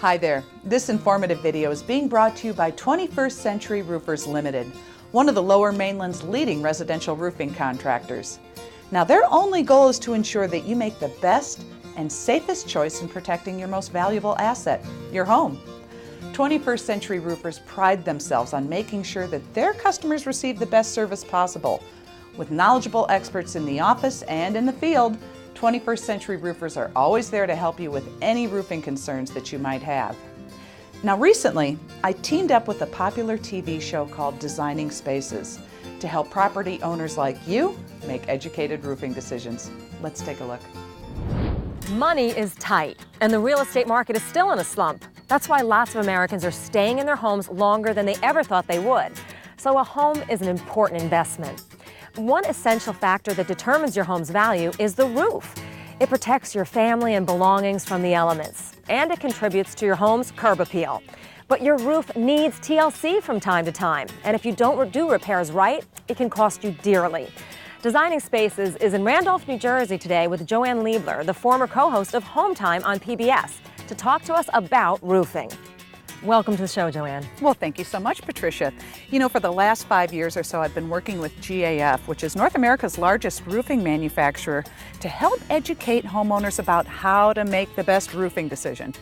Hi there. This informative video is being brought to you by 21st Century Roofers Ltd, one of the Lower Mainland's leading residential roofing contractors. Now, their only goal is to ensure that you make the best and safest choice in protecting your most valuable asset, your home. 21st Century Roofers pride themselves on making sure that their customers receive the best service possible. With knowledgeable experts in the office and in the field, 21st Century Roofers are always there to help you with any roofing concerns that you might have. Now recently, I teamed up with a popular TV show called Designing Spaces to help property owners like you make educated roofing decisions. Let's take a look. Money is tight, and the real estate market is still in a slump. That's why lots of Americans are staying in their homes longer than they ever thought they would. So a home is an important investment. One essential factor that determines your home's value is the roof. It protects your family and belongings from the elements, and it contributes to your home's curb appeal. But your roof needs TLC from time to time, and if you don't do repairs right, it can cost you dearly. Designing Spaces is in Randolph, New Jersey today with Joanne Liebler, the former co-host of Home Time on PBS, to talk to us about roofing. Welcome to the show, Joanne. Well, thank you so much, Patricia. You know, for the last 5 years or so, I've been working with GAF, which is North America's largest roofing manufacturer, to help educate homeowners about how to make the best roofing decision.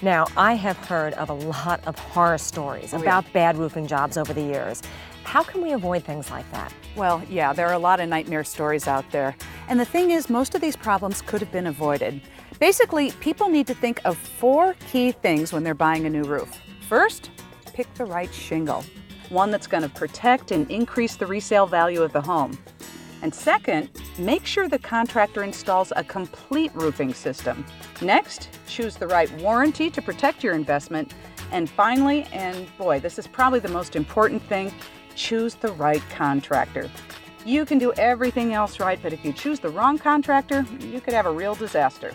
Now, I have heard of a lot of horror stories about bad roofing jobs over the years. How can we avoid things like that? Well, yeah, there are a lot of nightmare stories out there. And the thing is, most of these problems could have been avoided. Basically, people need to think of 4 key things when they're buying a new roof. First, pick the right shingle, one that's going to protect and increase the resale value of the home. And second, make sure the contractor installs a complete roofing system. Next, choose the right warranty to protect your investment. And finally, and boy, this is probably the most important thing, choose the right contractor. You can do everything else right, but if you choose the wrong contractor, you could have a real disaster.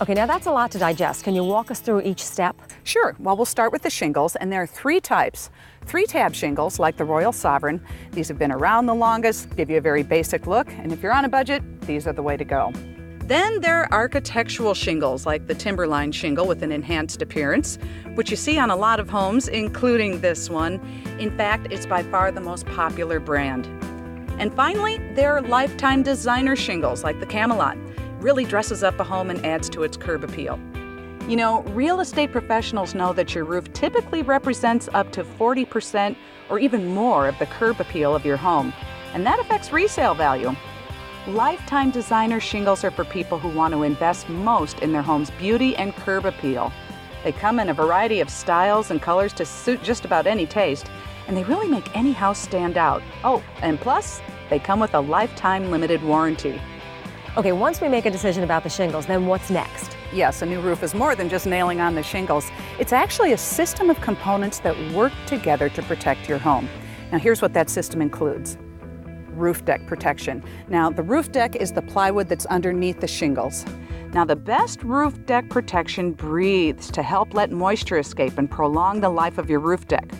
Okay, now that's a lot to digest. Can you walk us through each step? Sure. Well, we'll start with the shingles, and there are 3 types. 3-tab shingles, like the Royal Sovereign. These have been around the longest, give you a very basic look, and if you're on a budget, these are the way to go. Then there are architectural shingles, like the Timberline shingle with an enhanced appearance, which you see on a lot of homes, including this one. In fact, it's by far the most popular brand. And finally, there are lifetime designer shingles, like the Camelot. Really dresses up a home and adds to its curb appeal. You know, real estate professionals know that your roof typically represents up to 40% or even more of the curb appeal of your home, and that affects resale value. Lifetime designer shingles are for people who want to invest most in their home's beauty and curb appeal. They come in a variety of styles and colors to suit just about any taste, and they really make any house stand out. Oh, and plus, they come with a lifetime limited warranty. Okay, once we make a decision about the shingles, then what's next? Yes, a new roof is more than just nailing on the shingles. It's actually a system of components that work together to protect your home. Now, here's what that system includes. Roof deck protection. Now, the roof deck is the plywood that's underneath the shingles. Now, the best roof deck protection breathes to help let moisture escape and prolong the life of your roof deck.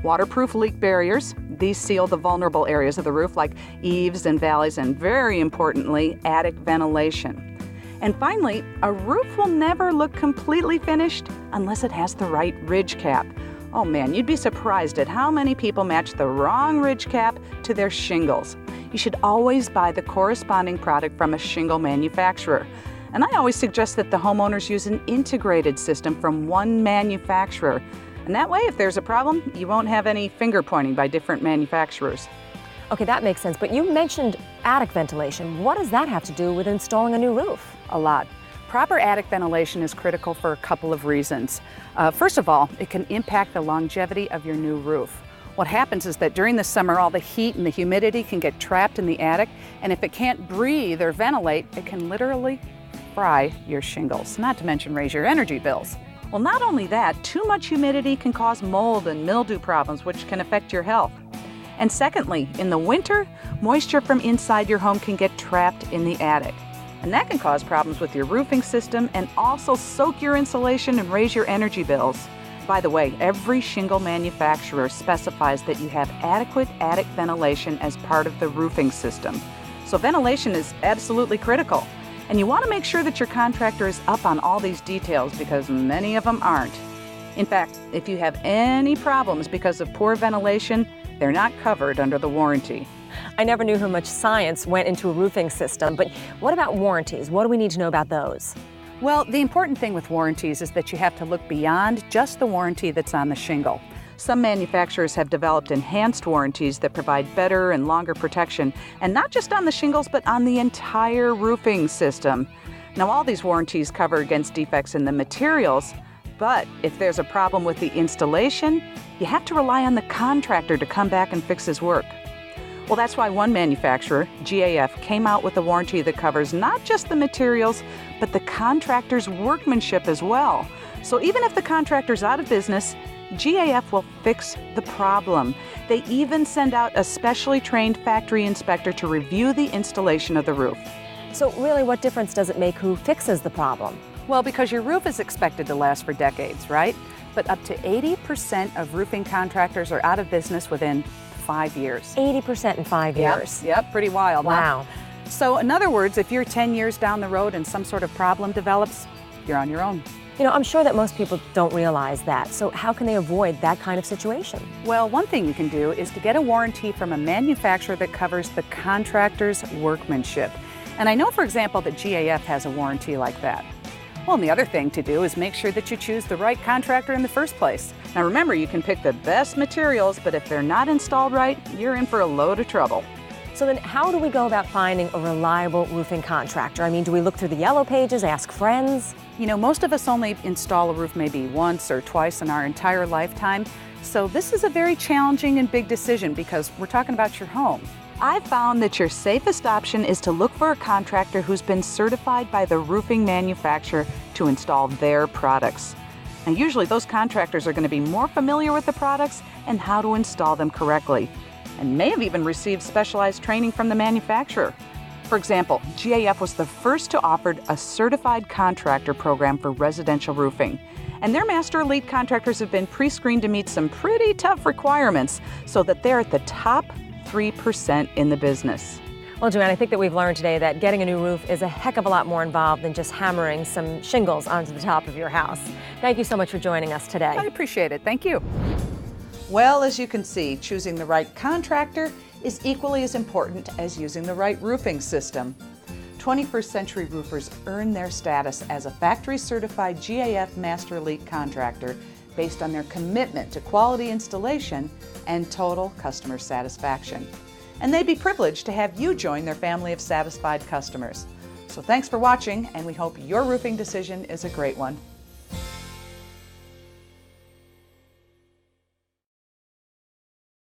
Waterproof leak barriers. These seal the vulnerable areas of the roof like eaves and valleys, and very importantly, attic ventilation. And finally, a roof will never look completely finished unless it has the right ridge cap. Oh man, you'd be surprised at how many people match the wrong ridge cap to their shingles. You should always buy the corresponding product from a shingle manufacturer. And I always suggest that the homeowners use an integrated system from one manufacturer. And that way, if there's a problem, you won't have any finger pointing by different manufacturers. Okay, that makes sense, but you mentioned attic ventilation. What does that have to do with installing a new roof? A lot. Proper attic ventilation is critical for a couple of reasons. First of all, it can impact the longevity of your new roof. What happens is that during the summer, all the heat and the humidity can get trapped in the attic, and if it can't breathe or ventilate, it can literally fry your shingles, not to mention raise your energy bills. Well, not only that, too much humidity can cause mold and mildew problems, which can affect your health. And secondly, in the winter, moisture from inside your home can get trapped in the attic. And that can cause problems with your roofing system and also soak your insulation and raise your energy bills. By the way, every shingle manufacturer specifies that you have adequate attic ventilation as part of the roofing system. So ventilation is absolutely critical. And you want to make sure that your contractor is up on all these details because many of them aren't. In fact, if you have any problems because of poor ventilation, they're not covered under the warranty. I never knew how much science went into a roofing system, but what about warranties? What do we need to know about those? Well, the important thing with warranties is that you have to look beyond just the warranty that's on the shingle. Some manufacturers have developed enhanced warranties that provide better and longer protection, and not just on the shingles, but on the entire roofing system. Now, all these warranties cover against defects in the materials, but if there's a problem with the installation, you have to rely on the contractor to come back and fix his work. Well, that's why one manufacturer, GAF, came out with a warranty that covers not just the materials, but the contractor's workmanship as well. So even if the contractor's out of business, GAF will fix the problem. They even send out a specially trained factory inspector to review the installation of the roof. So really, what difference does it make who fixes the problem? Well, because your roof is expected to last for decades, right? But up to 80% of roofing contractors are out of business within 5 years. 80% in 5 years? Yep, pretty wild. Wow. Huh? So in other words, if you're 10 years down the road and some sort of problem develops, you're on your own. You know, I'm sure that most people don't realize that. So how can they avoid that kind of situation? Well, one thing you can do is to get a warranty from a manufacturer that covers the contractor's workmanship. And I know, for example, that GAF has a warranty like that. Well, and the other thing to do is make sure that you choose the right contractor in the first place. Now remember, you can pick the best materials, but if they're not installed right, you're in for a load of trouble. So then how do we go about finding a reliable roofing contractor? I mean, do we look through the yellow pages, ask friends? You know, most of us only install a roof maybe once or twice in our entire lifetime. So this is a very challenging and big decision because we're talking about your home. I've found that your safest option is to look for a contractor who's been certified by the roofing manufacturer to install their products. Now, usually those contractors are going to be more familiar with the products and how to install them correctly, and may have even received specialized training from the manufacturer. For example, GAF was the first to offer a certified contractor program for residential roofing. And their master elite contractors have been pre-screened to meet some pretty tough requirements so that they're at the top 3% in the business. Well, Joanne, I think that we've learned today that getting a new roof is a heck of a lot more involved than just hammering some shingles onto the top of your house. Thank you so much for joining us today. I appreciate it. Thank you. Well, as you can see, choosing the right contractor is equally as important as using the right roofing system. 21st Century Roofers earn their status as a factory-certified GAF Master Elite contractor based on their commitment to quality installation and total customer satisfaction. And they'd be privileged to have you join their family of satisfied customers. So thanks for watching, and we hope your roofing decision is a great one.